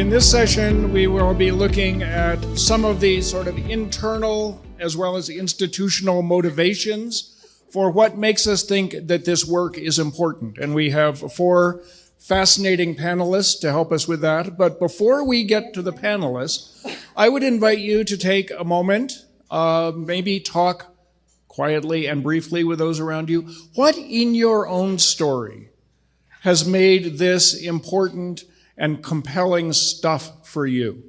In this session, we will be looking at some of the sort of internal as well as institutional motivations for what makes us think that this work is important. And we have 4 fascinating panelists to help us with that. But before we get to the panelists, I would invite you to take a moment, maybe talk quietly and briefly with those around you. What in your own story has made this important and compelling stuff for you?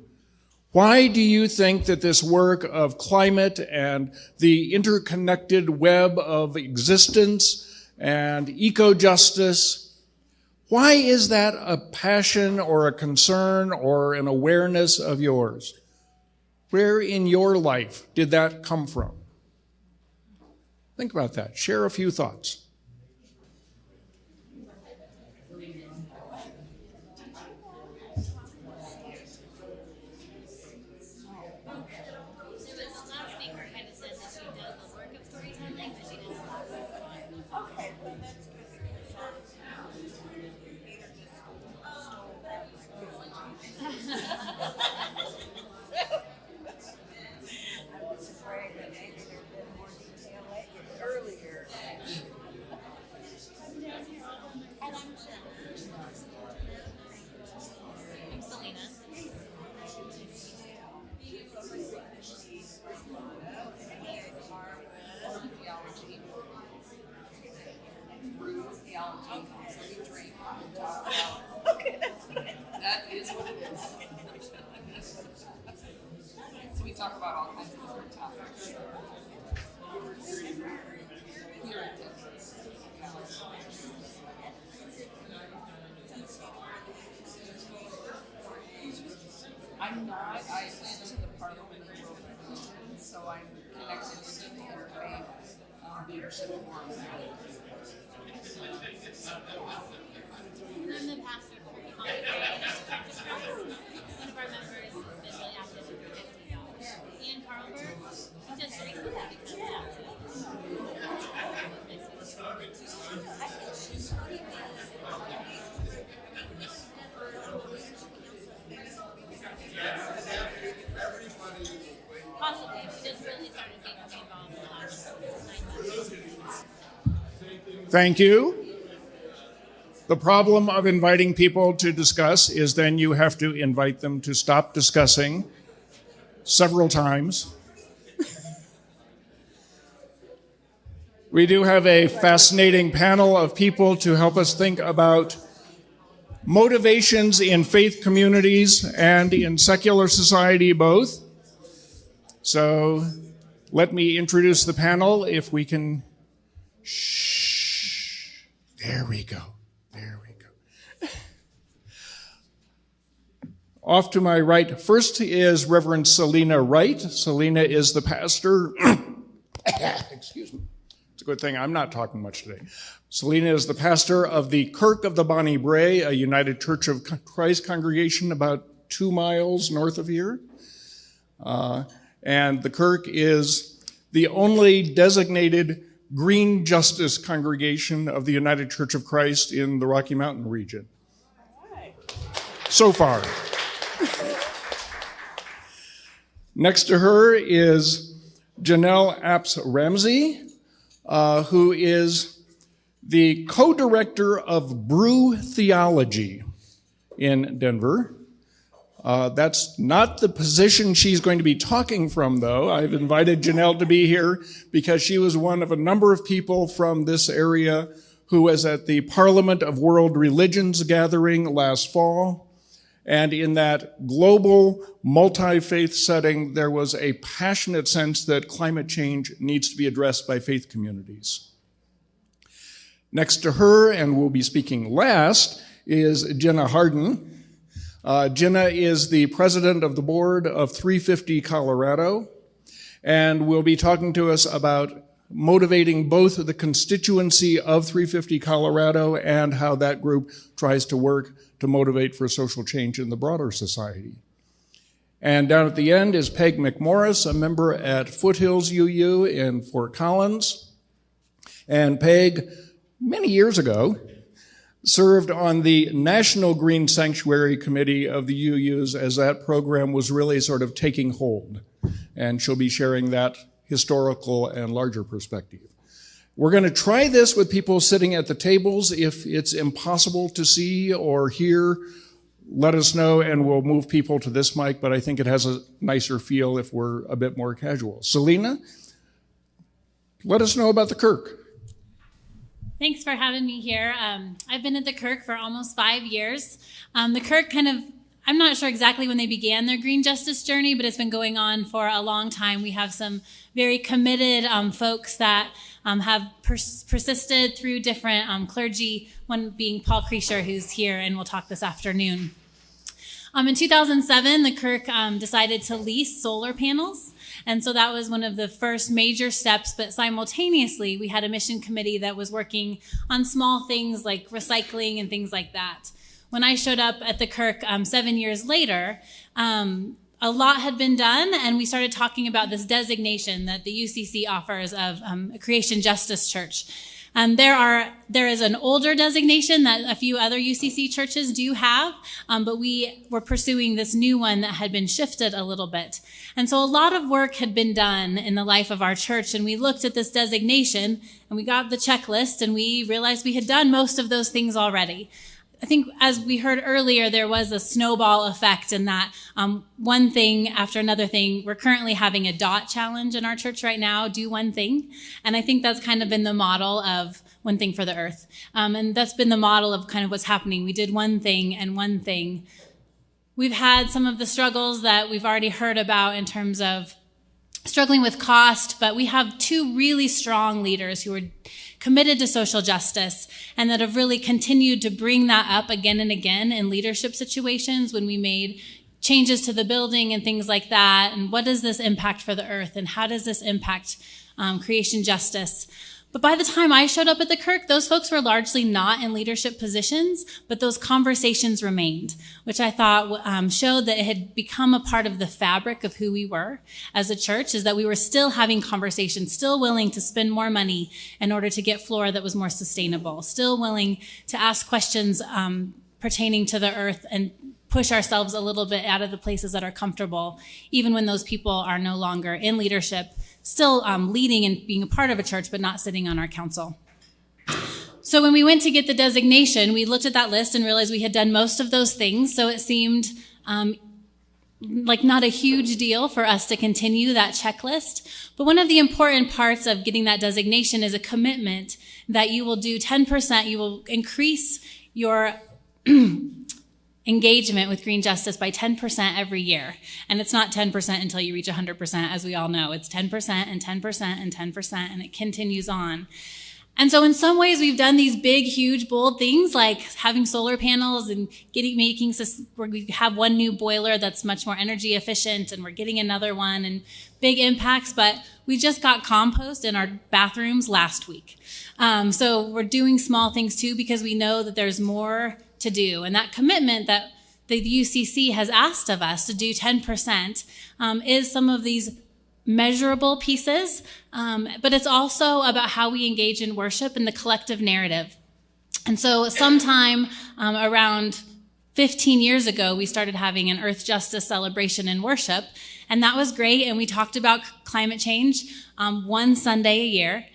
Why do you think that this work of climate and the interconnected web of existence and eco-justice, why is that a passion or a concern or an awareness of yours? Where in your life did that come from? Think about that. Share a few thoughts. I'm Selena. Okay, that's good. That is what it is. So we talk about all kinds of different topics. Here it is. I'm not. I went to the Parliament of World Religion, so I'm connected to the interfaith leadership forum. I'm the pastor for the One of our members has been really active with the 50 dollars. Ian Carlberg, just recently possibly, we just really started getting involved in the last 9 months. Thank you. The problem of inviting people to discuss is then you have to invite them to stop discussing several times. We do have a fascinating panel of people to help us think about motivations in faith communities and in secular society both. So let me introduce the panel if we can. Shh. There we go. Off to my right, first is Reverend Selena Wright. Selena is the pastor. Excuse me. It's a good thing I'm not talking much today. Selena is the pastor of the Kirk of the Bonnie Brae, a United Church of Christ congregation about 2 miles north of here. And the Kirk is the only designated Green Justice congregation of the United Church of Christ in the Rocky Mountain region. So far. Next to her is Janel Ramsey, who is the co-director of Brew Theology in Denver. That's not the position she's going to be talking from, though. I've invited Janel to be here because she was one of a number of people from this area who was at the Parliament of World Religions gathering last fall. And in that global multi-faith setting, there was a passionate sense that climate change needs to be addressed by faith communities. Next to her, and will be speaking last, is Gina Harden. Gina is the president of the board of 350 Colorado, and will be talking to us about motivating both the constituency of 350 Colorado and how that group tries to work to motivate for social change in the broader society. And down at the end is Peg McMorris, a member at Foothills UU in Fort Collins. And Peg, many years ago, served on the National Green Sanctuary Committee of the UUs as that program was really sort of taking hold. And she'll be sharing that historical and larger perspective. We're going to try this with people sitting at the tables. If it's impossible to see or hear, let us know and we'll move people to this mic, but I think it has a nicer feel if we're a bit more casual. Selena, let us know about the Kirk. Thanks for having me here. I've been at the Kirk for almost 5 years. The Kirk I'm not sure exactly when they began their green justice journey, but it's been going on for a long time. We have some very committed folks that have persisted through different clergy, one being Paul Kreischer, who's here and will talk this afternoon. In 2007, the Kirk decided to lease solar panels. And so that was one of the first major steps, but simultaneously, we had a mission committee that was working on small things like recycling and things like that. When I showed up at the Kirk 7 years later, a lot had been done, and we started talking about this designation that the UCC offers of a creation justice church. There is an older designation that a few other UCC churches do have, but we were pursuing this new one that had been shifted a little bit. And so a lot of work had been done in the life of our church, and we looked at this designation, and we got the checklist, and we realized we had done most of those things already. I think as we heard earlier, there was a snowball effect in that one thing after another thing. We're currently having a DOT challenge in our church right now, do one thing. And I think that's kind of been the model of one thing for the earth. And that's been the model of kind of what's happening. We did one thing and one thing. We've had some of the struggles that we've already heard about in terms of struggling with cost, but we have two really strong leaders who are committed to social justice and that have really continued to bring that up again and again in leadership situations when we made changes to the building and things like that. And what does this impact for the earth? And how does this impact creation justice? But by the time I showed up at the Kirk, those folks were largely not in leadership positions, but those conversations remained, which I thought showed that it had become a part of the fabric of who we were as a church, is that we were still having conversations, still willing to spend more money in order to get flora that was more sustainable, still willing to ask questions pertaining to the earth and push ourselves a little bit out of the places that are comfortable, even when those people are no longer in leadership, still leading and being a part of a church, but not sitting on our council. So when we went to get the designation, we looked at that list and realized we had done most of those things. So it seemed like not a huge deal for us to continue that checklist. But one of the important parts of getting that designation is a commitment that you will do 10%, you will increase your engagement with green justice by 10% every year. And it's not 10% until you reach 100%, as we all know. It's 10% and 10% and 10%, and it continues on. And so in some ways, we've done these big, huge, bold things like having solar panels and where we have one new boiler that's much more energy efficient, and we're getting another one, and big impacts. But we just got compost in our bathrooms last week. So we're doing small things too, because we know that there's more to do. And that commitment that the UCC has asked of us to do 10% is some of these measurable pieces, but it's also about how we engage in worship and the collective narrative. And so sometime around 15 years ago, we started having an Earth Justice celebration in worship, and that was great. And we talked about climate change one Sunday a year.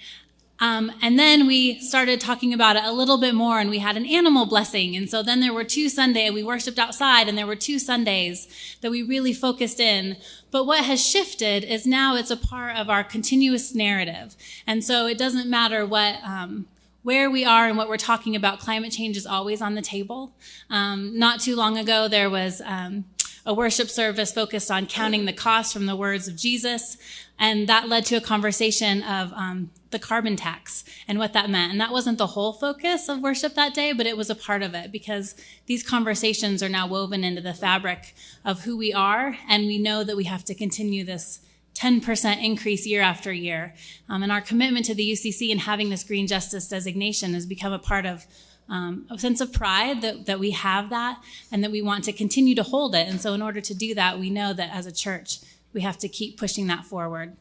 And then we started talking about it a little bit more, and we had an animal blessing. And so then there were 2 Sundays, we worshiped outside, and there were 2 Sundays that we really focused in. But what has shifted is now it's a part of our continuous narrative. And so it doesn't matter where we are and what we're talking about, climate change is always on the table. Not too long ago, there was a worship service focused on counting the cost from the words of Jesus. And that led to a conversation of the carbon tax and what that meant. And that wasn't the whole focus of worship that day, but it was a part of it, because these conversations are now woven into the fabric of who we are. And we know that we have to continue this 10% increase year after year. And our commitment to the UCC and having this green justice designation has become a part of a sense of pride that we have that, and that we want to continue to hold it. And so in order to do that, we know that as a church, we have to keep pushing that forward.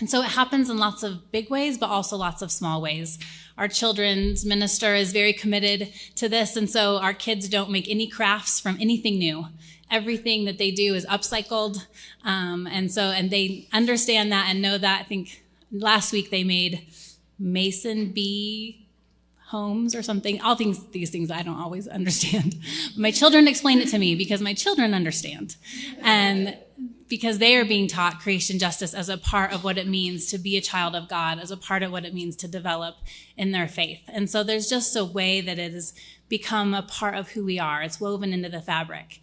And so it happens in lots of big ways, but also lots of small ways. Our children's minister is very committed to this, and so our kids don't make any crafts from anything new. Everything that they do is upcycled, and they understand that and know that. I think last week they made mason bee homes or something. All these things I don't always understand. My children explain it to me because my children understand, and because they are being taught creation justice as a part of what it means to be a child of God, as a part of what it means to develop in their faith. And so there's just a way that it has become a part of who we are. It's woven into the fabric.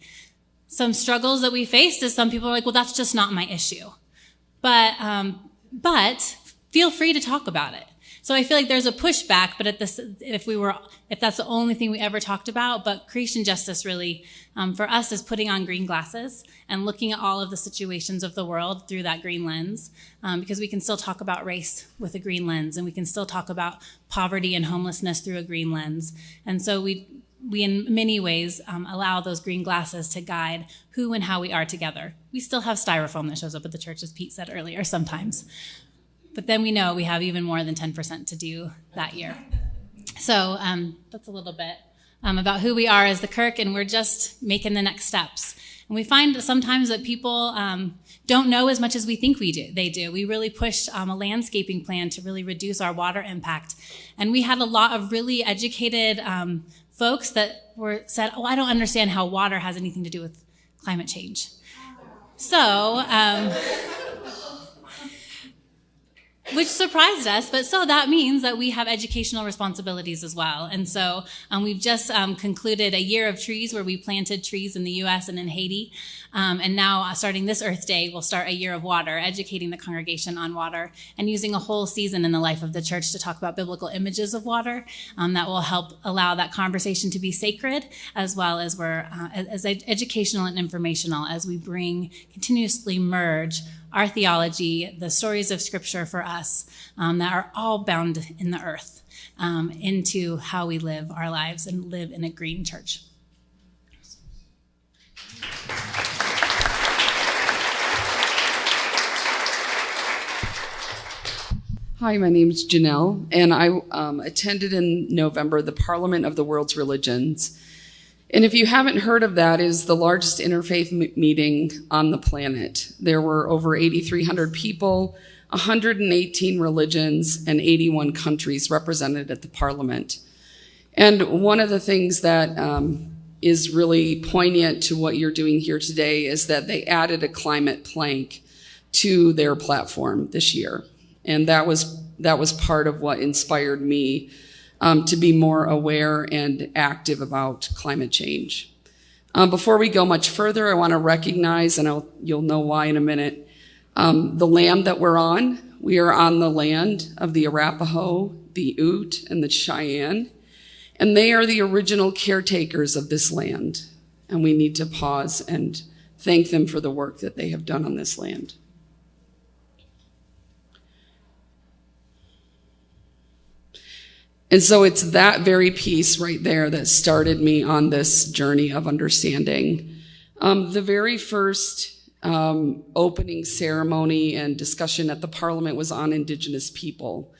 Some struggles that we faced is some people are like, well, that's just not my issue. But feel free to talk about it. So I feel like there's a pushback, but if that's the only thing we ever talked about, but creation justice really, for us, is putting on green glasses and looking at all of the situations of the world through that green lens, because we can still talk about race with a green lens, and we can still talk about poverty and homelessness through a green lens. And so we in many ways allow those green glasses to guide who and how we are together. We still have styrofoam that shows up at the church, as Pete said earlier, sometimes. But then we know we have even more than 10% to do that year. So that's a little bit about who we are as the Kirk, and we're just making the next steps. And we find that sometimes that people don't know as much as we think they do. We really pushed a landscaping plan to really reduce our water impact. And we had a lot of really educated folks that said, oh, I don't understand how water has anything to do with climate change. So... which surprised us, but so that means that we have educational responsibilities as well. And so we've just concluded a year of trees where we planted trees in the U.S. and in Haiti. And now, starting this Earth Day, we'll start a year of water, educating the congregation on water, and using a whole season in the life of the church to talk about biblical images of water that will help allow that conversation to be sacred, as well as as educational and informational as we continuously merge our theology, the stories of Scripture for us that are all bound in the earth, into how we live our lives and live in a green church. Hi, my name is Janel, and I attended in November the Parliament of the World's Religions. And if you haven't heard of that, it is the largest interfaith meeting on the planet. There were over 8,300 people, 118 religions, and 81 countries represented at the Parliament. And one of the things that is really poignant to what you're doing here today is that they added a climate plank to their platform this year. And that was part of what inspired me to be more aware and active about climate change. Before we go much further, I want to recognize, and you'll know why in a minute, the land that we're on. We are on the land of the Arapaho, the Ute, and the Cheyenne, and they are the original caretakers of this land. And we need to pause and thank them for the work that they have done on this land. And so it's that very piece right there that started me on this journey of understanding. The very first opening ceremony and discussion at the Parliament was on Indigenous people.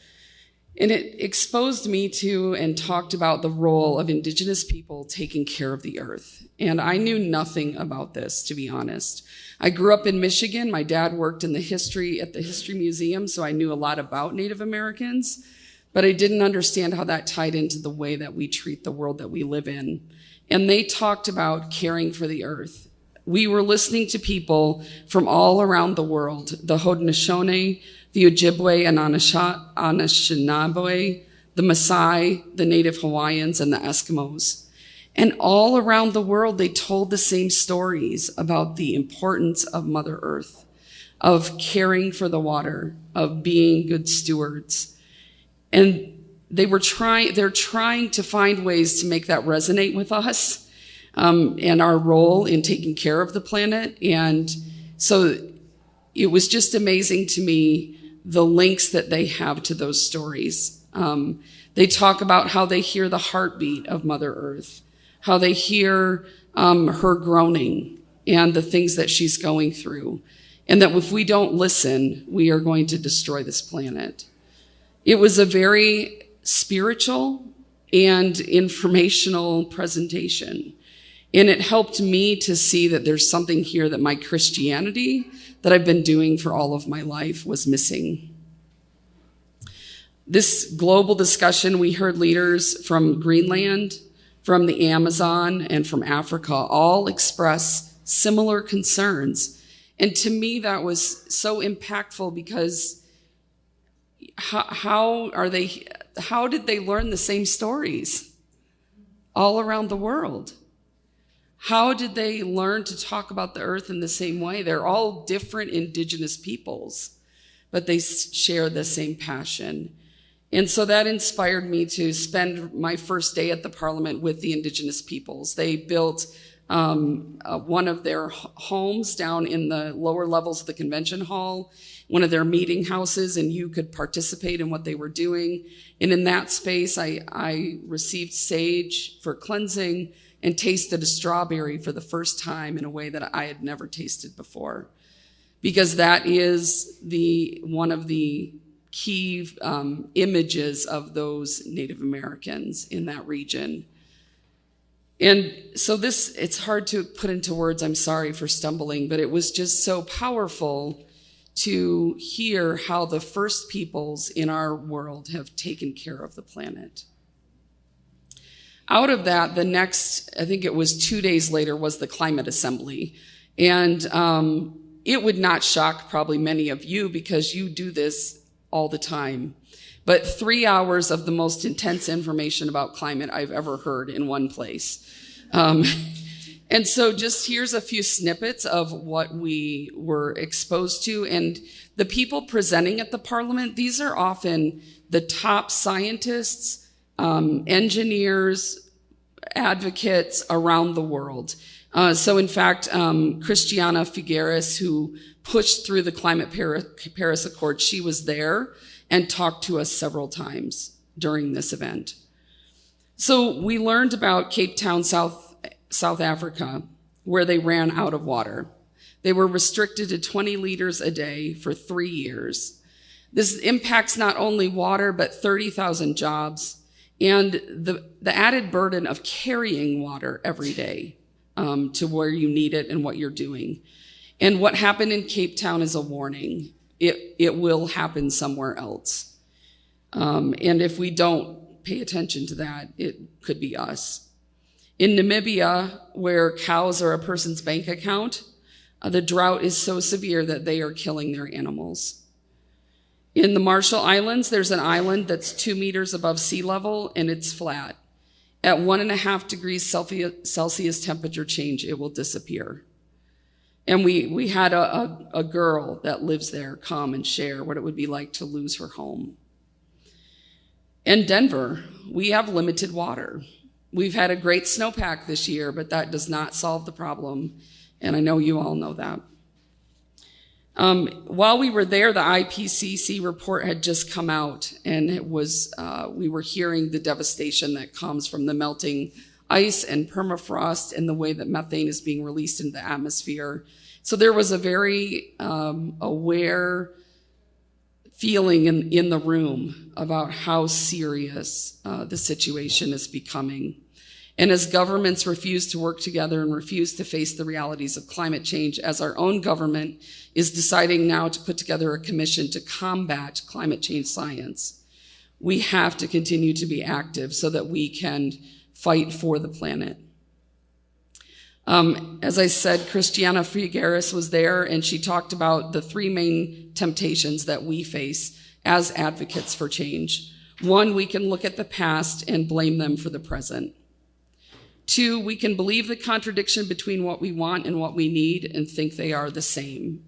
And it exposed me to and talked about the role of Indigenous people taking care of the earth. And I knew nothing about this, to be honest. I grew up in Michigan. My dad worked at the History Museum, so I knew a lot about Native Americans. But I didn't understand how that tied into the way that we treat the world that we live in. And they talked about caring for the earth. We were listening to people from all around the world, the Haudenosaunee, the Ojibwe and Anishinaabe, the Maasai, the Native Hawaiians, and the Eskimos. And all around the world, they told the same stories about the importance of Mother Earth, of caring for the water, of being good stewards. And they're trying to find ways to make that resonate with us and our role in taking care of the planet. And so it was just amazing to me, the links that they have to those stories. They talk about how they hear the heartbeat of Mother Earth, how they hear her groaning and the things that she's going through. and that if we don't listen, we are going to destroy this planet. It was a very spiritual and informational presentation. And it helped me to see that there's something here that my Christianity that I've been doing for all of my life was missing. This global discussion, we heard leaders from Greenland, from the Amazon, and from Africa all express similar concerns. And to me, that was so impactful because how did they learn the same stories all around the world? How did they learn to talk about the earth in the same way? They're all different indigenous peoples, but they share the same passion. And so that inspired me to spend my first day at the Parliament with the indigenous peoples. They built one of their homes down in the lower levels of the convention hall, one of their meeting houses, and you could participate in what they were doing. And in that space, I received sage for cleansing and tasted a strawberry for the first time in a way that I had never tasted before. Because that is one of the key images of those Native Americans in that region. And so it's hard to put into words, I'm sorry for stumbling, but it was just so powerful to hear how the first peoples in our world have taken care of the planet. Out of that, the next, I think it was 2 days later, was the Climate Assembly. And it would not shock probably many of you because you do this all the time. But 3 hours of the most intense information about climate I've ever heard in one place. And so just here's a few snippets of what we were exposed to. And the people presenting at the Parliament, these are often the top scientists, engineers, advocates around the world. So in fact, Christiana Figueres, who pushed through the Climate Paris Accord, she was there and talked to us several times during this event. So we learned about Cape Town, South Africa, where they ran out of water. They were restricted to 20 liters a day for 3 years. This impacts not only water, but 30,000 jobs and the added burden of carrying water every day to where you need it and what you're doing. And what happened in Cape Town is a warning. It will happen somewhere else. And if we don't pay attention to that, it could be us. In Namibia, where cows are a person's bank account, the drought is so severe that they are killing their animals. In the Marshall Islands, there's an island that's 2 meters above sea level and it's flat. At 1.5 degrees Celsius temperature change, it will disappear. And we had a girl that lives there come and share what it would be like to lose her home. In Denver, we have limited water. We've had a great snowpack this year, but that does not solve the problem. And I know you all know that. While we were there, the IPCC report had just come out, and it was we were hearing the devastation that comes from the melting ice and permafrost and the way that methane is being released into the atmosphere. So there was a very aware feeling in the room about how serious the situation is becoming. And as governments refuse to work together and refuse to face the realities of climate change, as our own government is deciding now to put together a commission to combat climate change science, we have to continue to be active so that we can fight for the planet. As I said, Christiana Figueres was there, and she talked about the 3 main temptations that we face as advocates for change. 1, we can look at the past and blame them for the present. 2, we can believe the contradiction between what we want and what we need and think they are the same.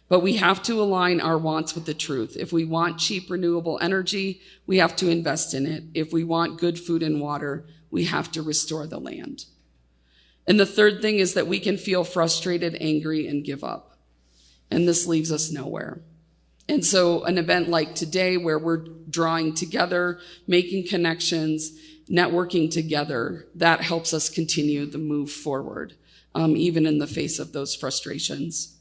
But we have to align our wants with the truth. If we want cheap renewable energy, we have to invest in it. If we want good food and water, we have to restore the land. And the 3rd thing is that we can feel frustrated, angry, and give up. And this leaves us nowhere. And so an event like today, where we're drawing together, making connections, networking together, that helps us continue the move forward, even in the face of those frustrations.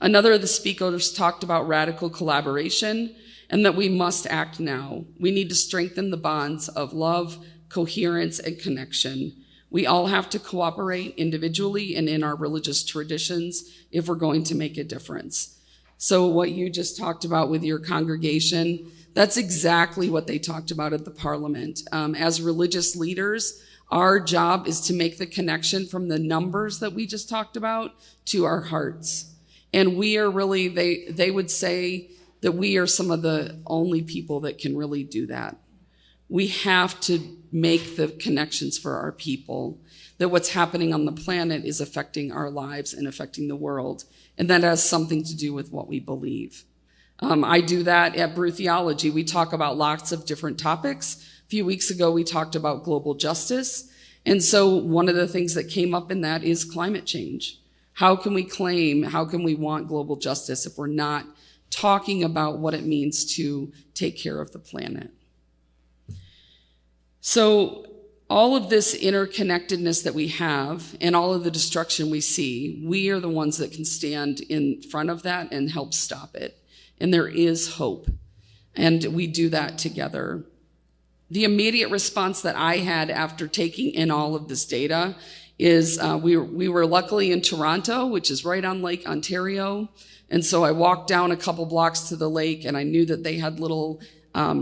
Another of the speakers talked about radical collaboration and that we must act now. We need to strengthen the bonds of love, coherence, and connection. We all have to cooperate individually and in our religious traditions if we're going to make a difference. So what you just talked about with your congregation, that's exactly what they talked about at the Parliament. As religious leaders, our job is to make the connection from the numbers that we just talked about to our hearts. And we are really, they would say that we are some of the only people that can really do that. We have to make the connections for our people, that what's happening on the planet is affecting our lives and affecting the world. And that has something to do with what we believe. I do that at Brew Theology. We talk about lots of different topics. A few weeks ago, we talked about global justice. And so one of the things that came up in that is climate change. How can we want global justice if we're not talking about what it means to take care of the planet? So all of this interconnectedness that we have and all of the destruction we see, we are the ones that can stand in front of that and help stop it. And there is hope. And we do that together. The immediate response that I had after taking in all of this data is we were luckily in Toronto, which is right on Lake Ontario. And so I walked down a couple blocks to the lake, and I knew that they had little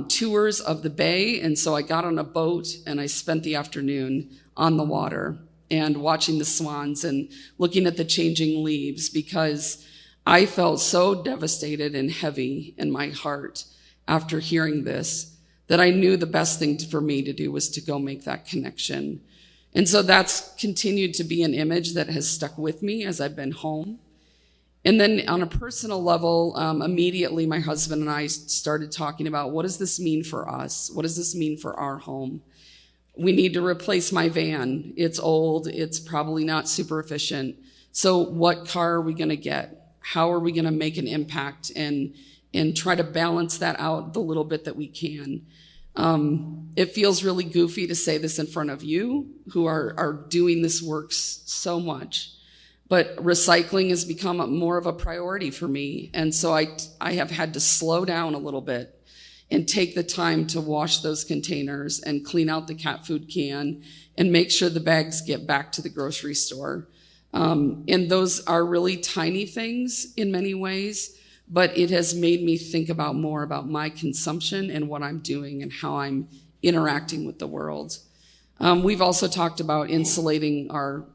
tours of the bay. And so I got on a boat and I spent the afternoon on the water and watching the swans and looking at the changing leaves, because I felt so devastated and heavy in my heart after hearing this that I knew the best thing for me to do was to go make that connection. And so that's continued to be an image that has stuck with me as I've been home. And then on a personal level, immediately my husband and I started talking about, what does this mean for us? What does this mean for our home? We need to replace my van. It's old. It's probably not super efficient. So what car are we going to get? How are we going to make an impact and try to balance that out the little bit that we can? It feels really goofy to say this in front of you who are doing this work so much. But recycling has become more of a priority for me. And so I have had to slow down a little bit and take the time to wash those containers and clean out the cat food can and make sure the bags get back to the grocery store. And those are really tiny things in many ways, but it has made me think more about my consumption and what I'm doing and how I'm interacting with the world. We've also talked about insulating our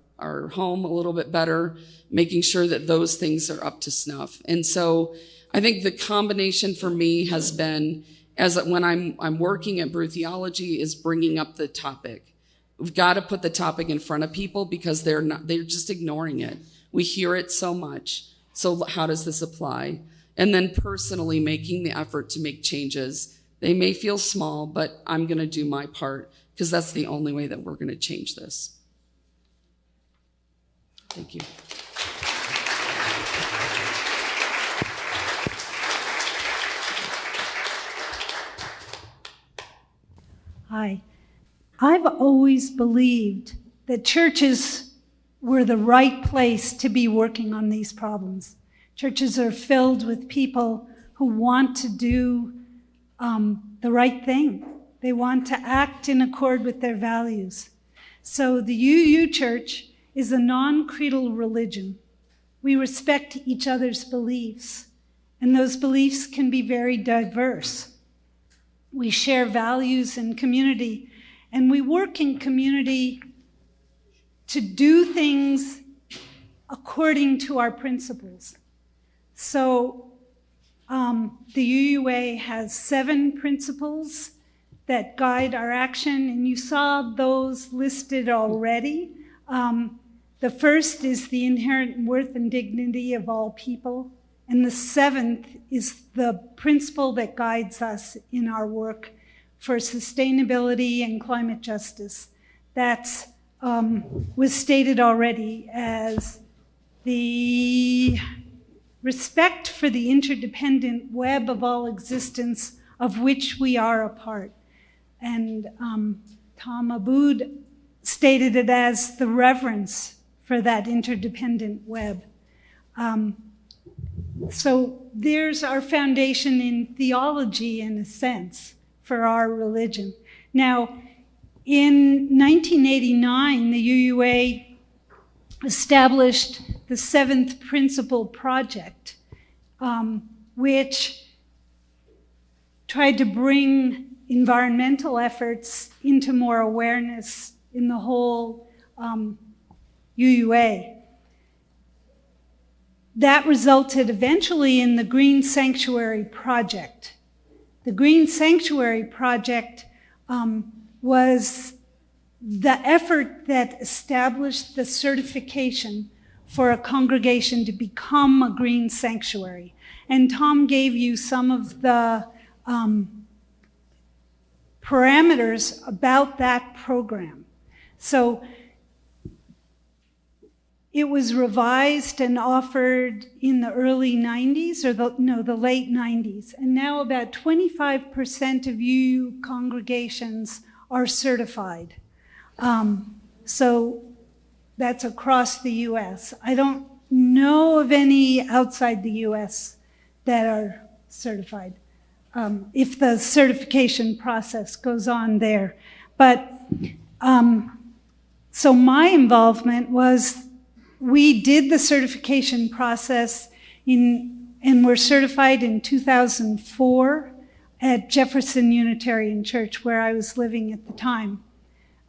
home a little bit better, making sure that those things are up to snuff. And so I think the combination for me has been, when I'm working at Brew Theology, is bringing up the topic. We've got to put the topic in front of people because they're just ignoring it. We hear it so much. So how does this apply? And then personally making the effort to make changes. They may feel small, but I'm going to do my part because that's the only way that we're going to change this. Thank you. Hi. I've always believed that churches were the right place to be working on these problems. Churches are filled with people who want to do the right thing. They want to act in accord with their values. So the UU Church is a non-creedal religion. We respect each other's beliefs, and those beliefs can be very diverse. We share values in community, and we work in community to do things according to our principles. So the UUA has 7 principles that guide our action, and you saw those listed already. The first is the inherent worth and dignity of all people. And the 7th is the principle that guides us in our work for sustainability and climate justice. That was stated already as the respect for the interdependent web of all existence of which we are a part. And Tom Abood stated it as the reverence for that interdependent web. So there's our foundation in theology, in a sense, for our religion. Now, in 1989, the UUA established the Seventh Principle Project, which tried to bring environmental efforts into more awareness in the whole UUA. That resulted eventually in the Green Sanctuary Project. The Green Sanctuary Project was the effort that established the certification for a congregation to become a green sanctuary. And Tom gave you some of the parameters about that program. So it was revised and offered in the early 90s, or the late 90s. And now about 25% of UU congregations are certified. So that's across the US. I don't know of any outside the US that are certified, if the certification process goes on there. But so my involvement was, we did the certification process and were certified in 2004 at Jefferson Unitarian Church, where I was living at the time.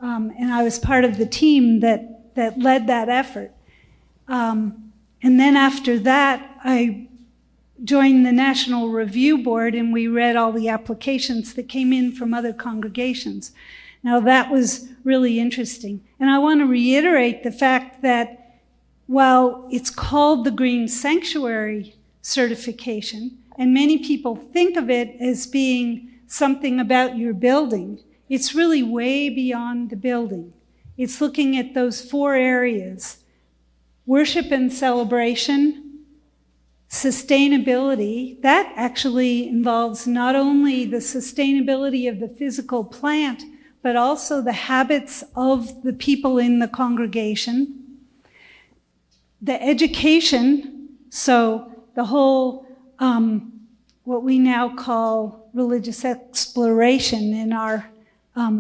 And I was part of the team that led that effort. And then after that, I joined the National Review Board, and we read all the applications that came in from other congregations. Now, that was really interesting. And I want to reiterate the fact that while it's called the Green Sanctuary certification, and many people think of it as being something about your building, it's really way beyond the building. It's looking at those 4 areas: worship and celebration, sustainability. That actually involves not only the sustainability of the physical plant, but also the habits of the people in the congregation. The education, so the whole, what we now call religious exploration in our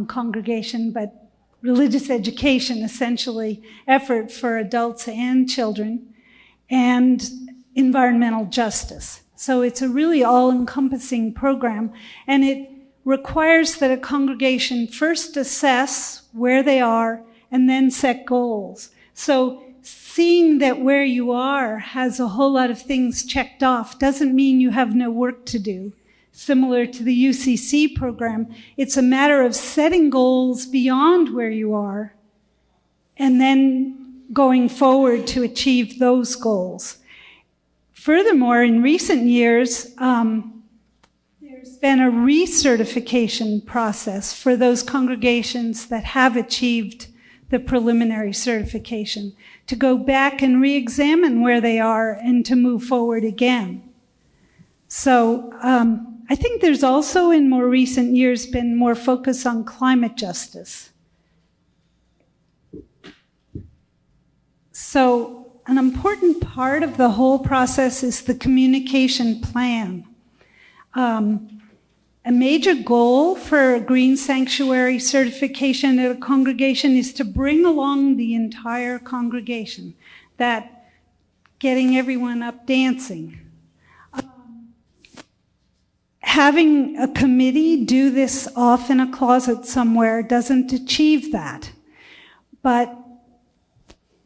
congregation, but religious education, essentially, effort for adults and children, and environmental justice. So it's a really all-encompassing program, and it requires that a congregation first assess where they are and then set goals. So seeing that where you are has a whole lot of things checked off doesn't mean you have no work to do. Similar to the UCC program, it's a matter of setting goals beyond where you are and then going forward to achieve those goals. Furthermore, in recent years, there's been a recertification process for those congregations that have achieved the preliminary certification, to go back and re-examine where they are and to move forward again. So I think there's also in more recent years been more focus on climate justice. So an important part of the whole process is the communication plan. A major goal for a Green Sanctuary certification at a congregation is to bring along the entire congregation, that getting everyone up dancing. Having a committee do this off in a closet somewhere doesn't achieve that. But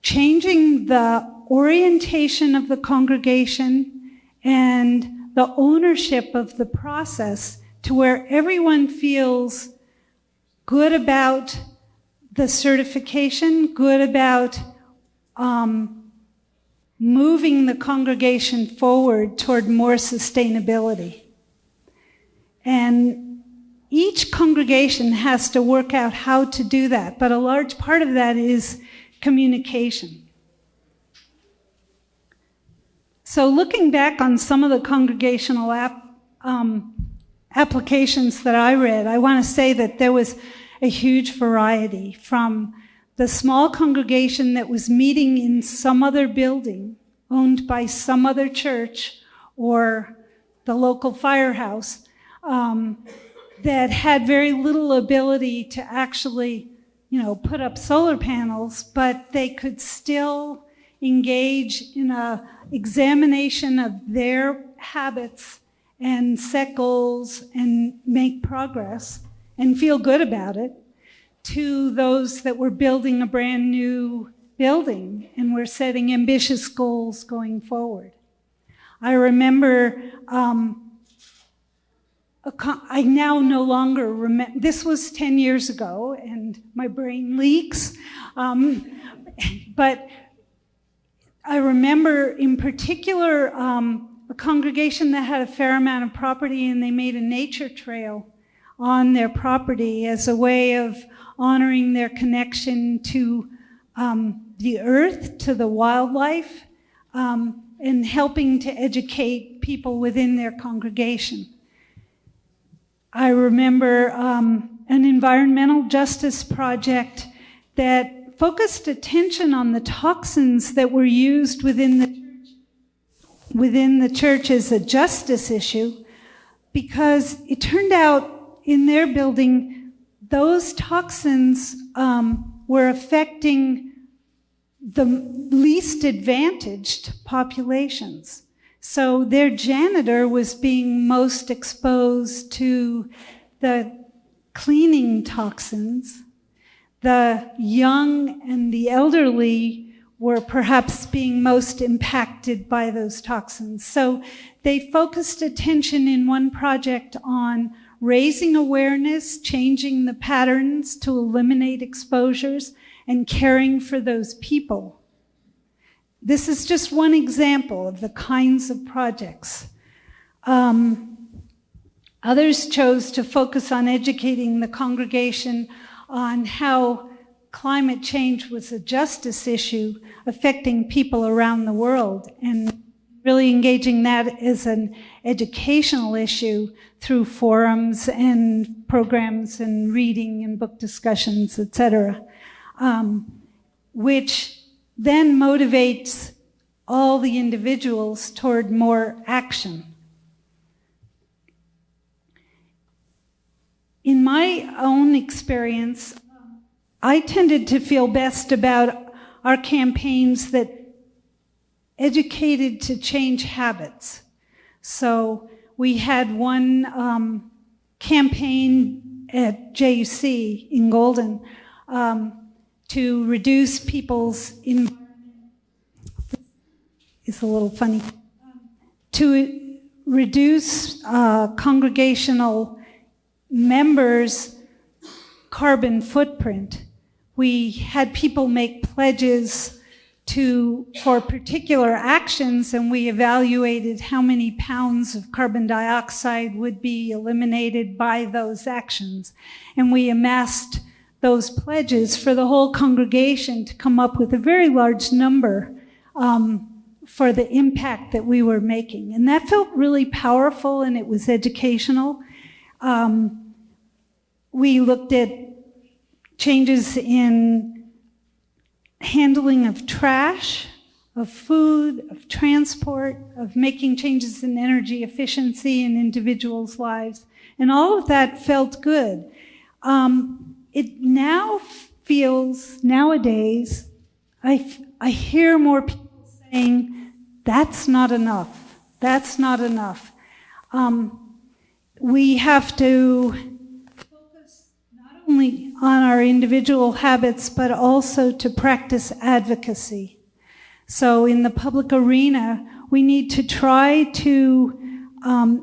changing the orientation of the congregation and the ownership of the process to where everyone feels good about the certification, good about moving the congregation forward toward more sustainability. And each congregation has to work out how to do that, but a large part of that is communication. So looking back on some of the congregational applications that I read, I want to say that there was a huge variety, from the small congregation that was meeting in some other building owned by some other church, or the local firehouse that had very little ability to actually, put up solar panels, but they could still engage in a examination of their habits and set goals and make progress and feel good about it, to those that were building a brand new building and were setting ambitious goals going forward. I remember, I now no longer remember, this was 10 years ago and my brain leaks, but I remember in particular a congregation that had a fair amount of property, and they made a nature trail on their property as a way of honoring their connection to the earth, to the wildlife, and helping to educate people within their congregation. I remember an environmental justice project that focused attention on the toxins that were used within the church as a justice issue, because it turned out in their building those toxins were affecting the least advantaged populations. So their janitor was being most exposed to the cleaning toxins. The young and the elderly were perhaps being most impacted by those toxins. So they focused attention in one project on raising awareness, changing the patterns to eliminate exposures, and caring for those people. This is just one example of the kinds of projects. Others chose to focus on educating the congregation on how climate change was a justice issue affecting people around the world, and really engaging that as an educational issue through forums and programs and reading and book discussions, etc., which then motivates all the individuals toward more action. In my own experience, I tended to feel best about our campaigns that educated to change habits. So we had one campaign at JUC in Golden to reduce people's it's a little funny, to reduce congregational members' carbon footprint. We had people make pledges for particular actions, and we evaluated how many pounds of carbon dioxide would be eliminated by those actions. And we amassed those pledges for the whole congregation to come up with a very large number for the impact that we were making. And that felt really powerful, and it was educational. We looked at changes in handling of trash, of food, of transport, of making changes in energy efficiency in individuals' lives. And all of that felt good. It now feels, nowadays, I hear more people saying, that's not enough. That's not enough. We have to focus not only on our individual habits, but also to practice advocacy. So in the public arena, we need to try to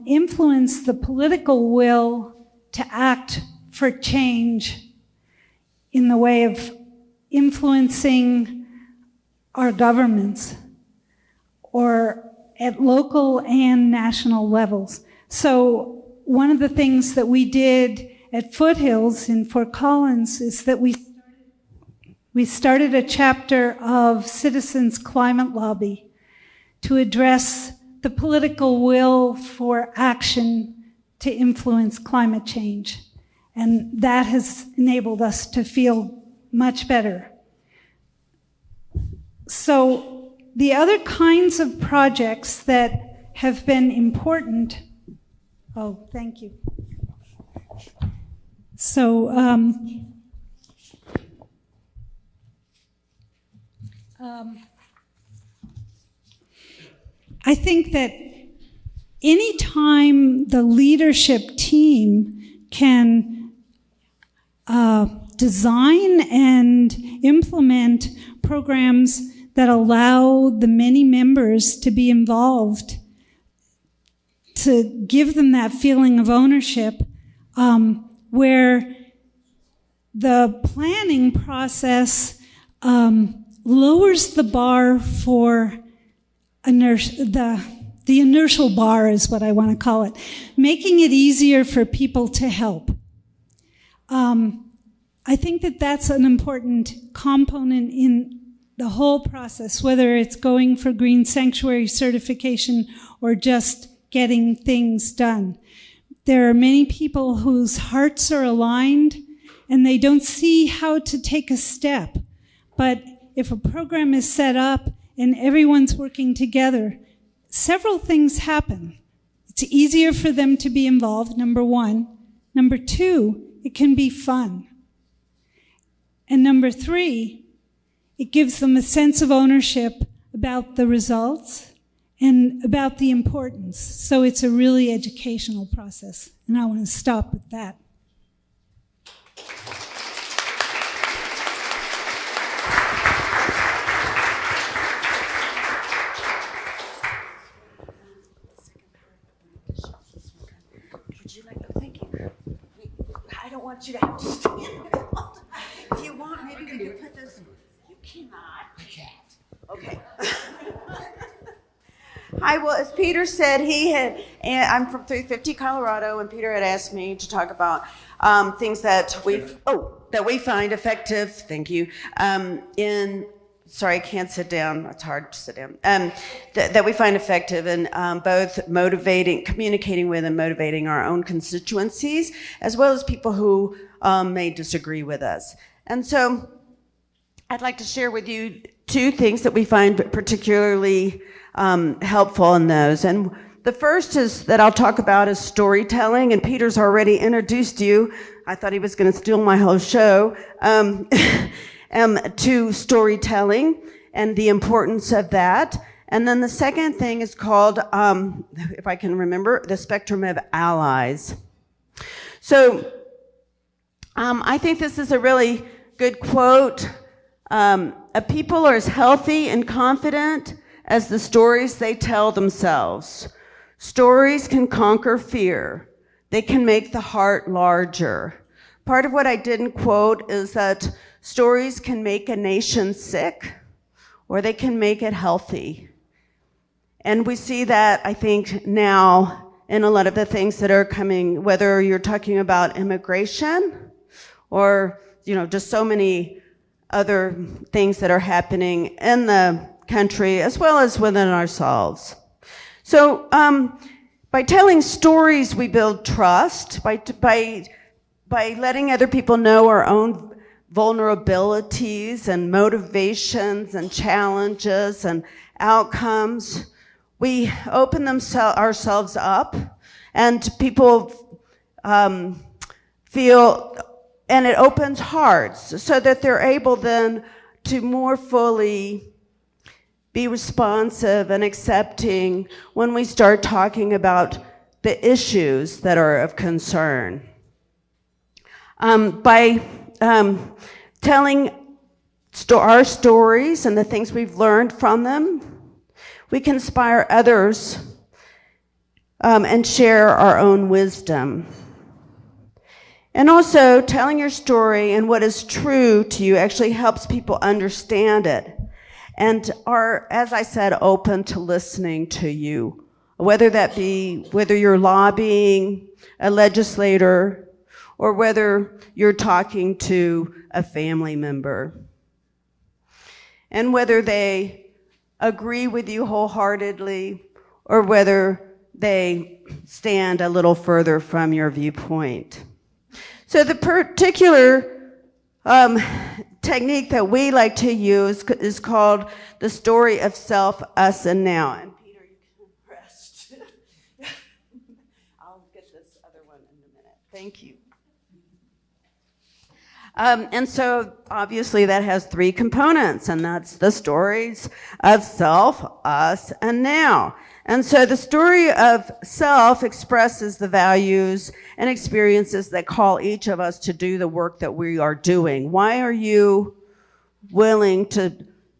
influence the political will to act for change in the way of influencing our governments, or at local and national levels. So one of the things that we did at Foothills in Fort Collins is that we started a chapter of Citizens Climate Lobby to address the political will for action to influence climate change. And that has enabled us to feel much better. So the other kinds of projects that have been important. Oh, thank you. So, I think that anytime the leadership team can design and implement programs that allow the many members to be involved, to give them that feeling of ownership, where the planning process lowers the bar for the inertial bar is what I want to call it, making it easier for people to help. I think that that's an important component in the whole process, whether it's going for Green Sanctuary certification or just getting things done. There are many people whose hearts are aligned and they don't see how to take a step. But if a program is set up and everyone's working together, several things happen. It's easier for them to be involved, number one. Number two, it can be fun. And number three, it gives them a sense of ownership about the results and about the importance. So it's a really educational process. And I want to stop with that. I don't want you to have to stand there all the time. If you want, maybe we can put this. You cannot. I can't. Okay. Hi, well, as Peter said, I'm from 350 Colorado, and Peter had asked me to talk about things that we find effective. Thank you. Sorry, I can't sit down. It's hard to sit down. That we find effective in both communicating with and motivating our own constituencies, as well as people who may disagree with us. And so I'd like to share with you two things that we find particularly helpful in those. And the first is that I'll talk about is storytelling, and Peter's already introduced you. I thought he was going to steal my whole show. To storytelling and the importance of that. And then the second thing is called, if I can remember, the spectrum of allies. So I think this is a really good quote. A people are as healthy and confident as the stories they tell themselves. Stories can conquer fear. They can make the heart larger. Part of what I didn't quote is that stories can make a nation sick, or they can make it healthy. And we see that, I think, now in a lot of the things that are coming, whether you're talking about immigration or, just so many other things that are happening in the country as well as within ourselves. So by telling stories, we build trust. By letting other people know our own vulnerabilities and motivations and challenges and outcomes, we open ourselves up, and people feel, and it opens hearts so that they're able then to more fully be responsive and accepting when we start talking about the issues that are of concern. By telling our stories and the things we've learned from them, we can inspire others and share our own wisdom. And also, telling your story and what is true to you actually helps people understand it and are, as I said, open to listening to you, whether you're lobbying, a legislator, or whether you're talking to a family member. And whether they agree with you wholeheartedly or whether they stand a little further from your viewpoint. So the particular technique that we like to use is called the story of self, us, and now. And Peter, you can rest. Thank you. And so obviously that has three components, and that's the stories of self, us, and now. And so the story of self expresses the values and experiences that call each of us to do the work that we are doing. Why are you willing to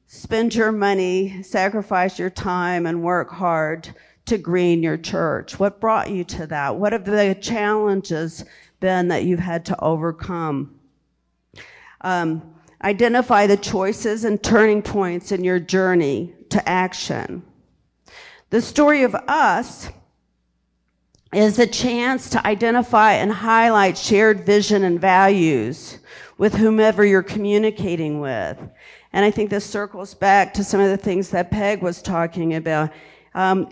spend your money, sacrifice your time, and work hard to green your church? What brought you to that? What have the challenges been that you've had to overcome? Identify the choices and turning points in your journey to action. The story of us is a chance to identify and highlight shared vision and values with whomever you're communicating with. And I think this circles back to some of the things that Peg was talking about. This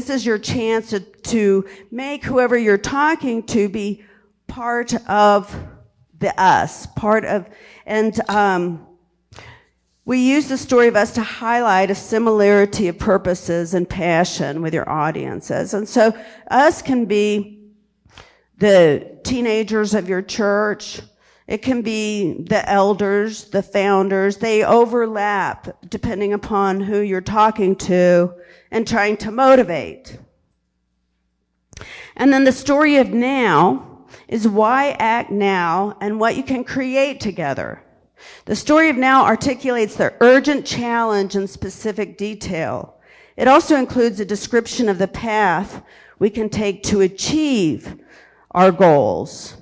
is your chance to make whoever you're talking to be part of the us, we use the story of us to highlight a similarity of purposes and passion with your audiences. And so us can be the teenagers of your church. It can be the elders, the founders. They overlap depending upon who you're talking to and trying to motivate. And then the story of now is why act now and what you can create together. The story of now articulates the urgent challenge in specific detail. It also includes a description of the path we can take to achieve our goals.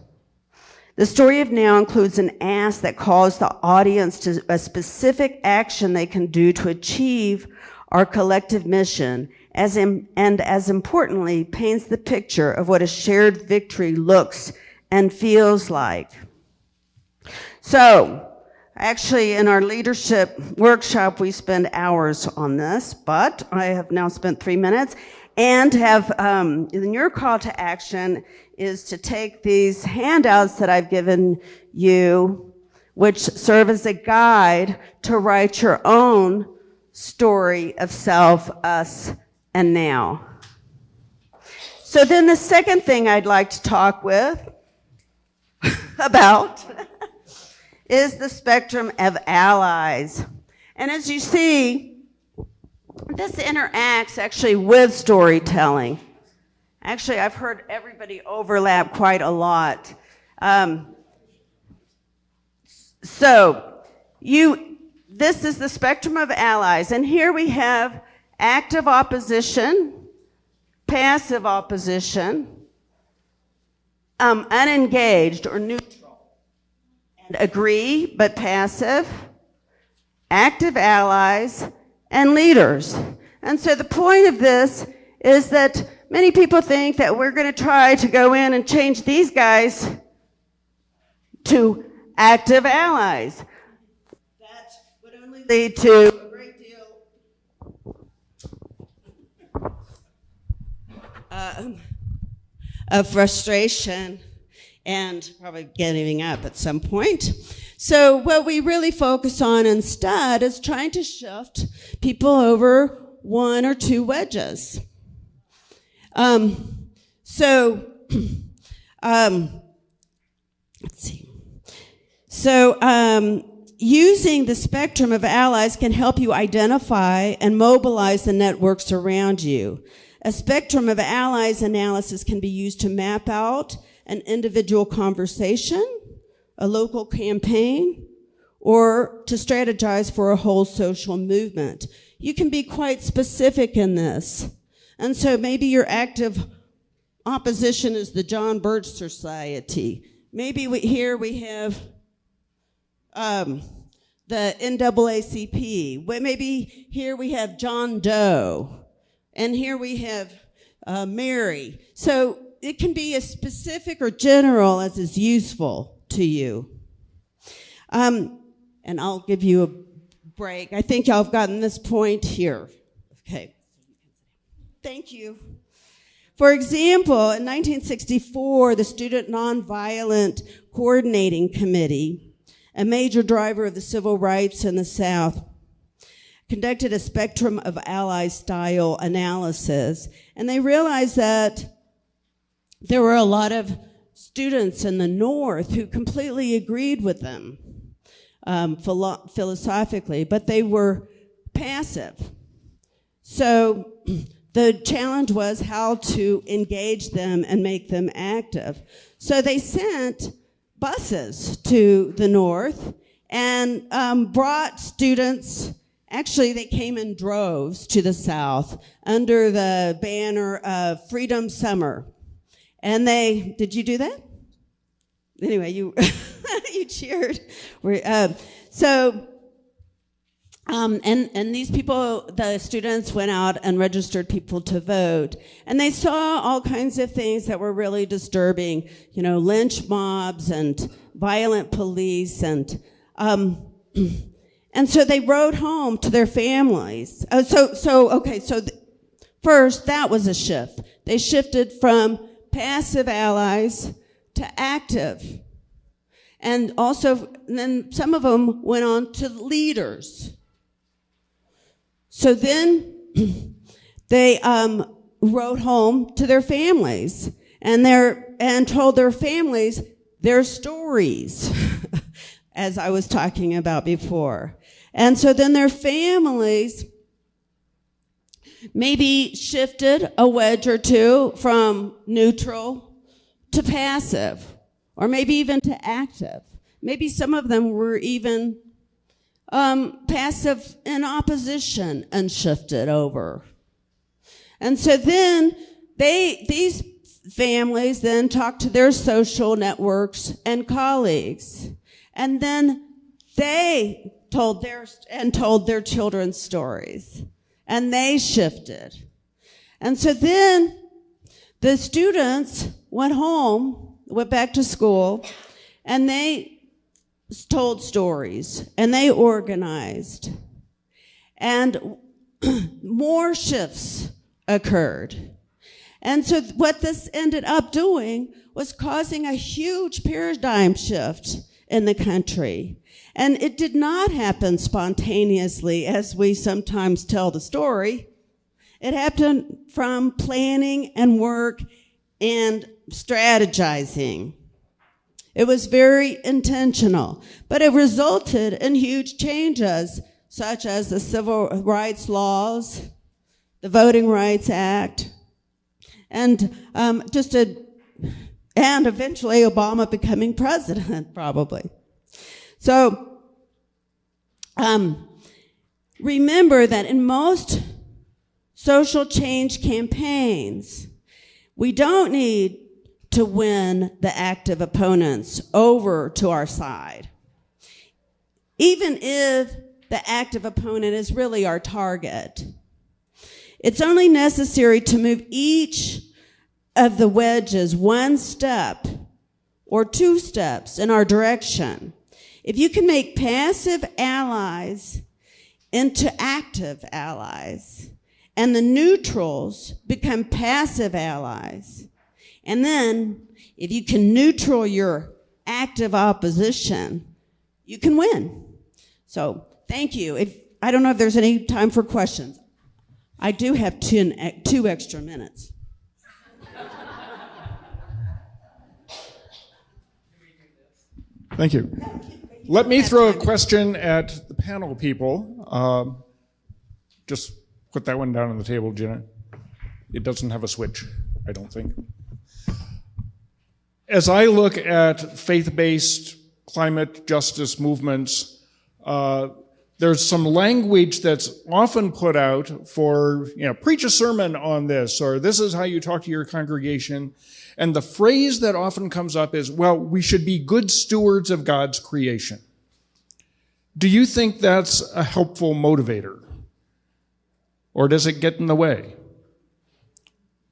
The story of now includes an ask that calls the audience to a specific action they can do to achieve our collective mission, and as importantly, paints the picture of what a shared victory looks and feels like. So, actually, in our leadership workshop, we spend hours on this, but I have now spent 3 minutes, and in your call to action is to take these handouts that I've given you, which serve as a guide to write your own story of self, us, and now. So then the second thing I'd like to talk about is the spectrum of allies. And as you see, this interacts actually with storytelling. Actually, I've heard everybody overlap quite a lot. This is the spectrum of allies, and here we have active opposition, passive opposition, unengaged or neutral, and agree but passive, active allies, and leaders. And so the point of this is that many people think that we're going to try to go in and change these guys to active allies. That would only lead to a great deal of frustration and probably giving up at some point. So what we really focus on instead is trying to shift people over one or two wedges. Let's see. Using the spectrum of allies can help you identify and mobilize the networks around you. A spectrum of allies analysis can be used to map out an individual conversation, a local campaign, or to strategize for a whole social movement. You can be quite specific in this. And so maybe your active opposition is the John Birch Society. Maybe here we have the NAACP. Maybe here we have John Doe. And here we have Mary. So it can be as specific or general as is useful to you. And I'll give you a break. I think y'all have gotten this point here. Okay. Thank you. For example, in 1964, the Student Nonviolent Coordinating Committee, a major driver of the civil rights in the South, conducted a spectrum of allies style analysis, and they realized that there were a lot of students in the North who completely agreed with them philosophically, but they were passive. So the challenge was how to engage them and make them active. So they sent buses to the North and brought students. Actually, they came in droves to the South under the banner of Freedom Summer. And did you do that? Anyway, you you cheered. And these people, the students went out and registered people to vote. And they saw all kinds of things that were really disturbing, lynch mobs and violent police. And so they wrote home to their families. First, that was a shift. They shifted from passive allies to active. And then some of them went on to leaders. So then they wrote home to their families and told their families their stories, as I was talking about before. And so then their families maybe shifted a wedge or two from neutral to passive, or maybe even to active. Maybe some of them were even passive in opposition and shifted over. And so then these families then talked to their social networks and colleagues. And then they told their children's stories. And they shifted. And so then the students went back to school, and they told stories, and they organized. And more shifts occurred. And so what this ended up doing was causing a huge paradigm shift in the country. And it did not happen spontaneously, as we sometimes tell the story. It happened from planning and work and strategizing. It was very intentional, but it resulted in huge changes, such as the civil rights laws, the Voting Rights Act, and eventually Obama becoming president, probably. So remember that in most social change campaigns, we don't need to win the active opponents over to our side, even if the active opponent is really our target. It's only necessary to move each of the wedges one step or two steps in our direction. If you can make passive allies into active allies, and the neutrals become passive allies, and then if you can neutral your active opposition, you can win. So thank you. I don't know if there's any time for questions. I do have 2 extra minutes. Thank you. Let me throw a question at the panel people. Just put that one down on the table, Gina. It doesn't have a switch, I don't think. As I look at faith-based climate justice movements, there's some language that's often put out for, preach a sermon on this, or this is how you talk to your congregation. And the phrase that often comes up is, well, we should be good stewards of God's creation. Do you think that's a helpful motivator? Or does it get in the way?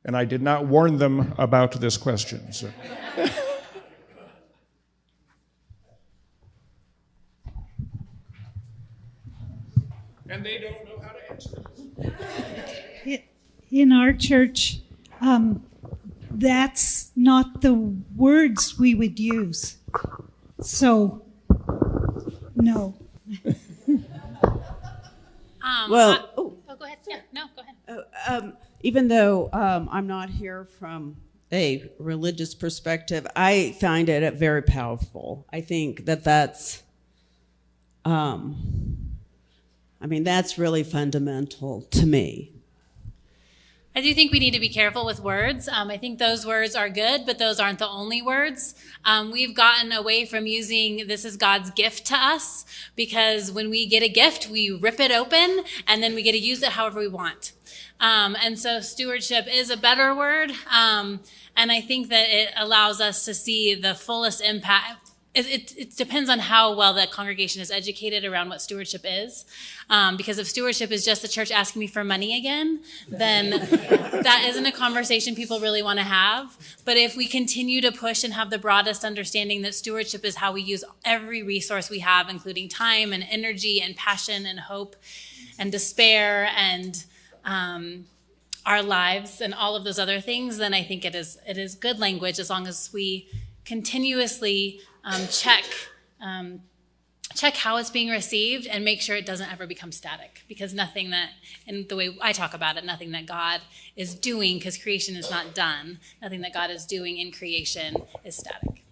And I did not warn them about this question. So. And they don't know how to answer this. In our church, that's not the words we would use. So, no. Go ahead. Yeah, no, go ahead. Even though I'm not here from a religious perspective, I find it very powerful. I think that's really fundamental to me. I do think we need to be careful with words. I think those words are good, but those aren't the only words. We've gotten away from using "this is God's gift to us," because when we get a gift, we rip it open and then we get to use it however we want. And so stewardship is a better word. And I think that it allows us to see the fullest impact. It depends on how well the congregation is educated around what stewardship is. Because if stewardship is just the church asking me for money again, then that isn't a conversation people really want to have. But if we continue to push and have the broadest understanding that stewardship is how we use every resource we have, including time and energy and passion and hope and despair and our lives and all of those other things, then I think it is good language, as long as we continuously check how it's being received and make sure it doesn't ever become static. Because nothing that, in the way I talk about it, nothing that God is doing, because creation is not done, nothing that God is doing in creation is static.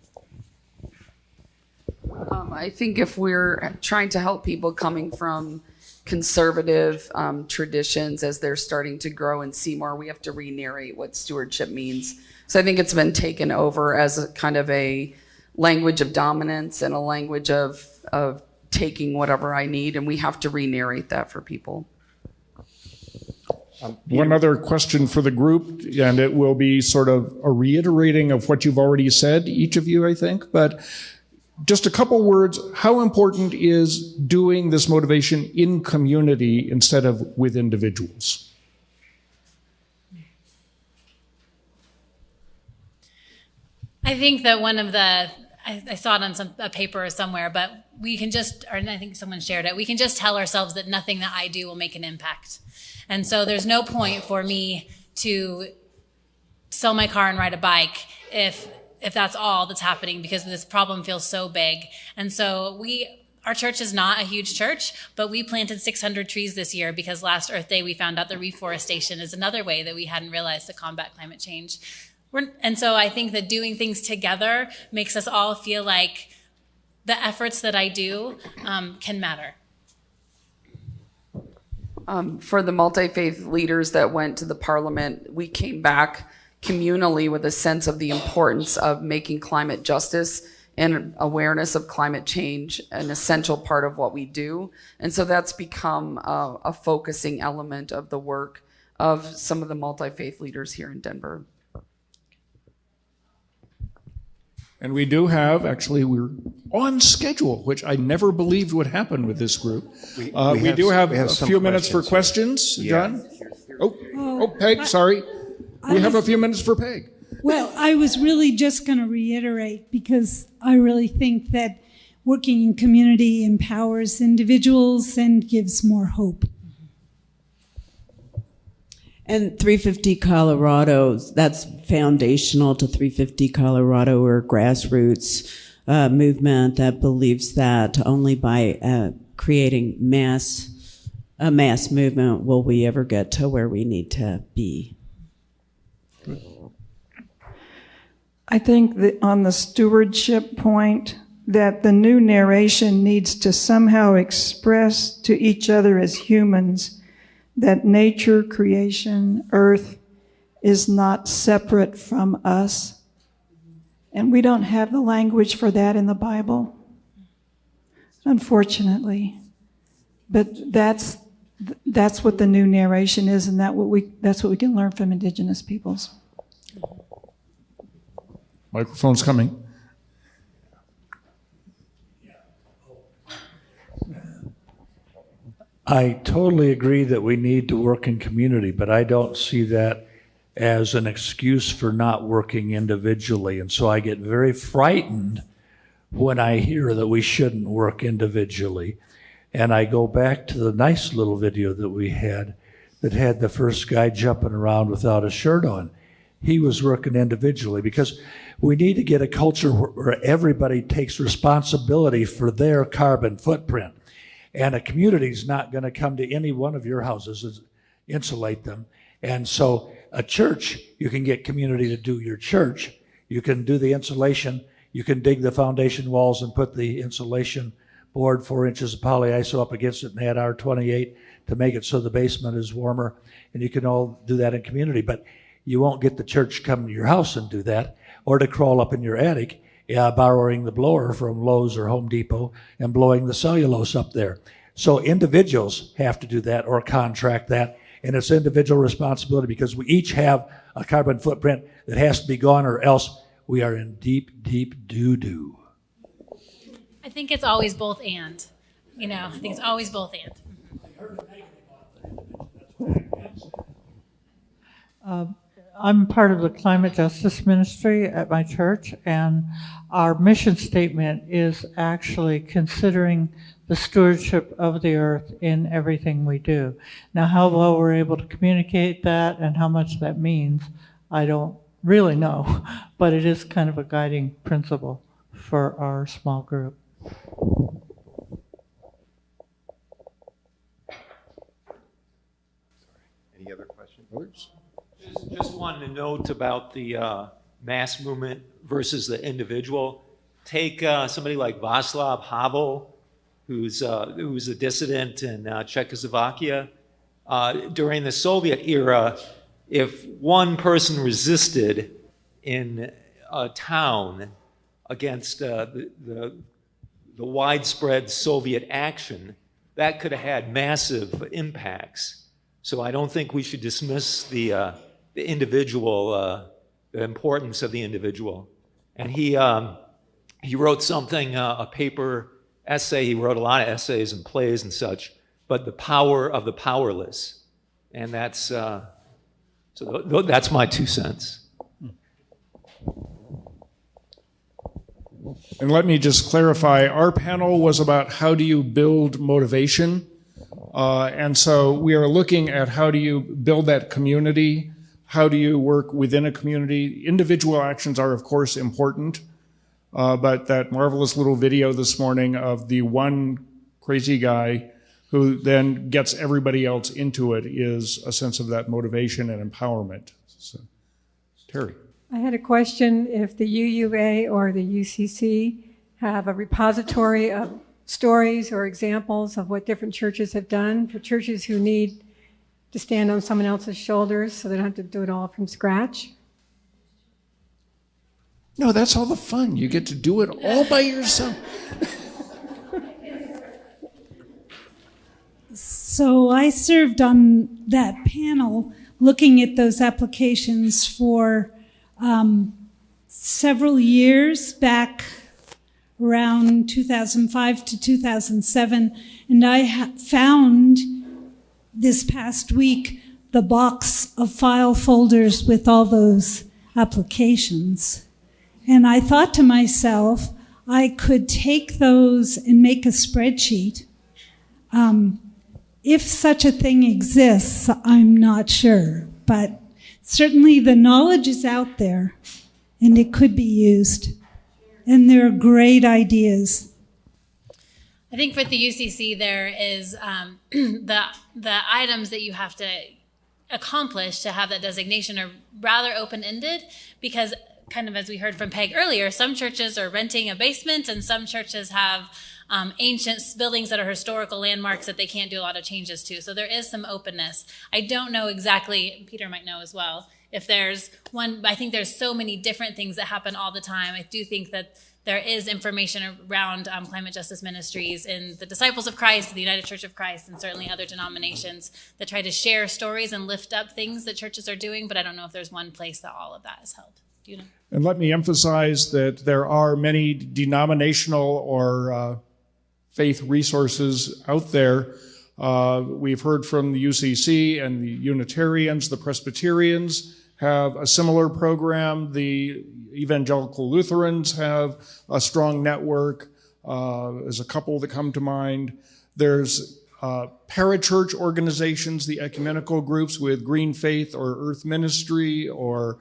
I think if we're trying to help people coming from conservative traditions as they're starting to grow and see more, we have to re-narrate what stewardship means. So I think it's been taken over as a kind of a language of dominance and a language of taking whatever I need, and we have to re-narrate that for people. One other question for the group, and it will be sort of a reiterating of what you've already said, each of you, I think, but just a couple words. How important is doing this motivation in community instead of with individuals? I think that one of the, I saw it on a paper somewhere, but we can just, or I think someone shared it, we can just tell ourselves that nothing that I do will make an impact. And so there's no point for me to sell my car and ride a bike if that's all that's happening, because this problem feels so big. And so our church is not a huge church, but we planted 600 trees this year because last Earth Day we found out that reforestation is another way that we hadn't realized to combat climate change. And so I think that doing things together makes us all feel like the efforts that I do can matter. For the multi-faith leaders that went to the parliament, we came back communally with a sense of the importance of making climate justice and awareness of climate change an essential part of what we do. And so that's become a focusing element of the work of some of the multi-faith leaders here in Denver. And we do have, actually, we're on schedule, which I never believed would happen with this group. We do have a few minutes for questions. John? Oh, Peg, sorry. We have a few minutes for Peg. Well, I was really just going to reiterate, because I really think that working in community empowers individuals and gives more hope. And 350 Colorado, that's foundational to 350 Colorado, or grassroots movement that believes that only by creating a mass movement will we ever get to where we need to be. I think that on the stewardship point, that the new narration needs to somehow express to each other as humans that nature, creation, earth is not separate from us. And we don't have the language for that in the Bible, unfortunately. But that's what the new narration is, and that's what we can learn from indigenous peoples. Microphone's coming. I totally agree that we need to work in community, but I don't see that as an excuse for not working individually. And so I get very frightened when I hear that we shouldn't work individually. And I go back to the nice little video that we had that had the first guy jumping around without a shirt on. He was working individually, because we need to get a culture where everybody takes responsibility for their carbon footprint. And a community is not going to come to any one of your houses and insulate them. And so a church, you can get community to do your church. You can do the insulation. You can dig the foundation walls and put the insulation board 4 inches of polyiso up against it and add R28 to make it so the basement is warmer. And you can all do that in community. But you won't get the church to come to your house and do that, or to crawl up in your attic, borrowing the blower from Lowe's or Home Depot and blowing the cellulose up there. So individuals have to do that or contract that. And it's individual responsibility because we each have a carbon footprint that has to be gone, or else we are in deep, deep doo-doo. I think it's always both and. I think it's always both and. I'm part of the climate justice ministry at my church, and our mission statement is actually considering the stewardship of the earth in everything we do. Now, how well we're able to communicate that and how much that means, I don't really know, but it is kind of a guiding principle for our small group. Any other questions? Just wanted to note about the mass movement versus the individual. Take somebody like Václav Havel, who's a dissident in Czechoslovakia. During the Soviet era, if one person resisted in a town against the widespread Soviet action, that could have had massive impacts. So I don't think we should dismiss the individual, the importance of the individual. And he wrote something, a paper essay. He wrote a lot of essays and plays and such, but the power of the powerless. And that's so that's my 2 cents. And let me just clarify, our panel was about how do you build motivation? And so we are looking at how do you build that community? How do you work within a community? Individual actions are, of course, important. But that marvelous little video this morning of the one crazy guy who then gets everybody else into it is a sense of that motivation and empowerment. So, Terry. I had a question. If the UUA or the UCC have a repository of stories or examples of what different churches have done for churches who need to stand on someone else's shoulders so they don't have to do it all from scratch. No, that's all the fun. You get to do it all by yourself. So I served on that panel looking at those applications for several years back around 2005 to 2007, and I found this past week the box of file folders with all those applications. And I thought to myself, I could take those and make a spreadsheet. If such a thing exists, I'm not sure, but certainly the knowledge is out there and it could be used. And there are great ideas. I think for the UCC, there is the items that you have to accomplish to have that designation are rather open-ended because, kind of as we heard from Peg earlier, some churches are renting a basement and some churches have ancient buildings that are historical landmarks that they can't do a lot of changes to. So there is some openness. I don't know exactly, Peter might know as well, if there's one. I think there's so many different things that happen all the time. I do think that there is information around climate justice ministries in the Disciples of Christ, the United Church of Christ, and certainly other denominations that try to share stories and lift up things that churches are doing, but I don't know if there's one place that all of that is held. Do you know? And let me emphasize that there are many denominational or faith resources out there. We've heard from the UCC and the Unitarians, the Presbyterians have a similar program. The Evangelical Lutherans have a strong network. There's a couple that come to mind. There's parachurch organizations, the ecumenical groups with Green Faith or Earth Ministry or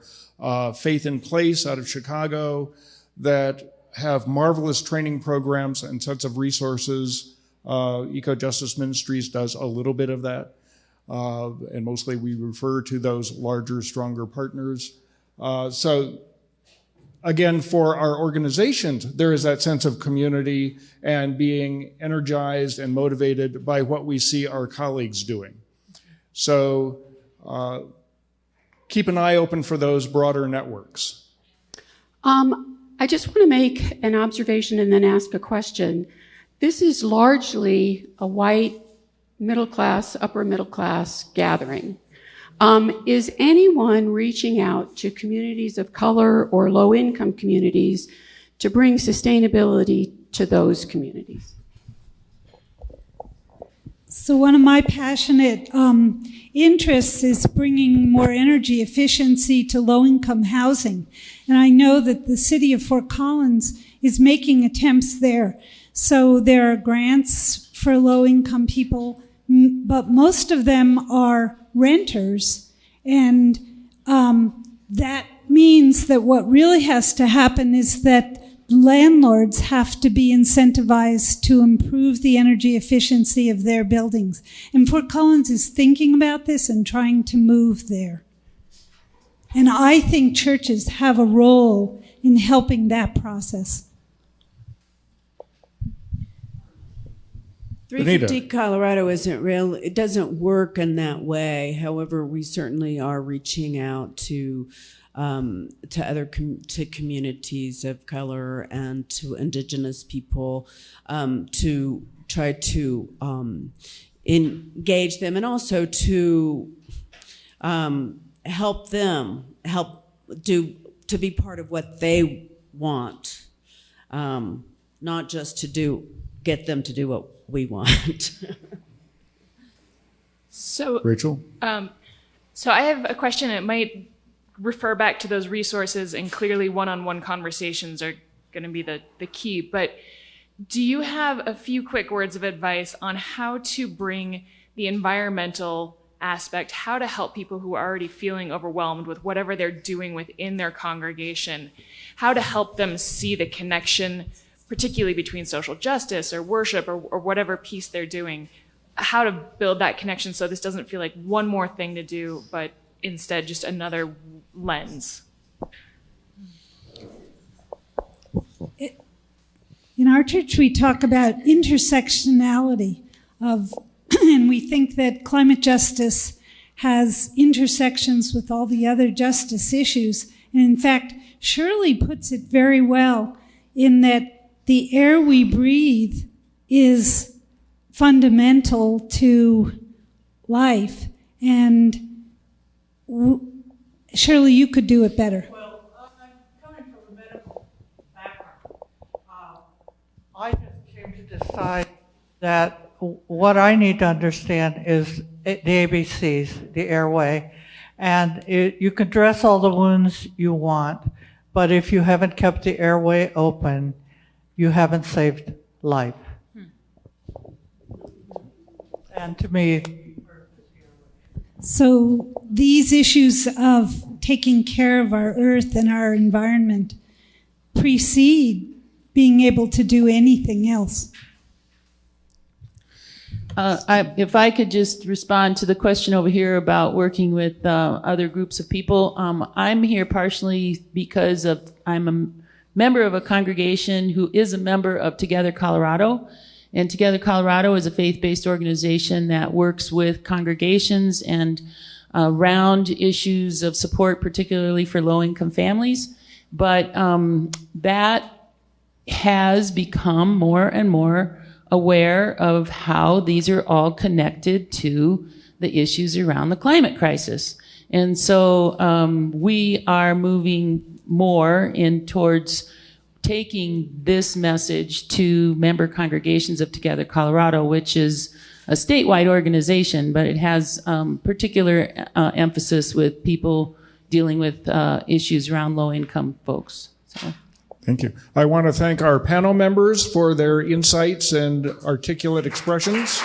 Faith in Place out of Chicago that have marvelous training programs and sets of resources Eco-Justice Ministries does a little bit of that. And mostly we refer to those larger, stronger partners. So again, for our organizations, there is that sense of community and being energized and motivated by what we see our colleagues doing. So keep an eye open for those broader networks. I just want to make an observation and then ask a question. This is largely a white, middle class, upper middle class gathering. Is anyone reaching out to communities of color or low income communities to bring sustainability to those communities? So one of my passionate interests is bringing more energy efficiency to low-income housing. And I know that the city of Fort Collins is making attempts there. So there are grants for low-income people, but most of them are renters. And that means that what really has to happen is that landlords have to be incentivized to improve the energy efficiency of their buildings. And Fort Collins is thinking about this and trying to move there. And I think churches have a role in helping that process. 350 Colorado isn't real. It doesn't work in that way. However, we certainly are reaching out to communities of color and to indigenous people to try to engage them and also to help them to be part of what they want, not just to get them to do what we want. So, Rachel? So I have a question. It might refer back to those resources, and clearly one-on-one conversations are going to be the key. But do you have a few quick words of advice on how to bring the environmental aspect, how to help people who are already feeling overwhelmed with whatever they're doing within their congregation, how to help them see the connection, particularly between social justice or worship or whatever piece they're doing, how to build that connection so this doesn't feel like one more thing to do, but instead just another lens? In our church, we talk about intersectionality of, and we think that climate justice has intersections with all the other justice issues. And in fact, Shirley puts it very well in that the air we breathe is fundamental to life. And Shirley, you could do it better. Well, I'm coming from a medical background. I just came to decide that what I need to understand is the ABCs, the airway, and you can dress all the wounds you want, but if you haven't kept the airway open, you haven't saved life. And to me, so these issues of taking care of our earth and our environment precede being able to do anything else. If I could just respond to the question over here about working with other groups of people. I'm here partially because I'm a member of a congregation who is a member of Together Colorado. And Together Colorado is a faith-based organization that works with congregations and around issues of support, particularly for low-income families. But that has become more and more aware of how these are all connected to the issues around the climate crisis. And so we are moving more in towards taking this message to member congregations of Together Colorado, which is a statewide organization, but it has particular emphasis with people dealing with issues around low-income folks. So. Thank you. I want to thank our panel members for their insights and articulate expressions.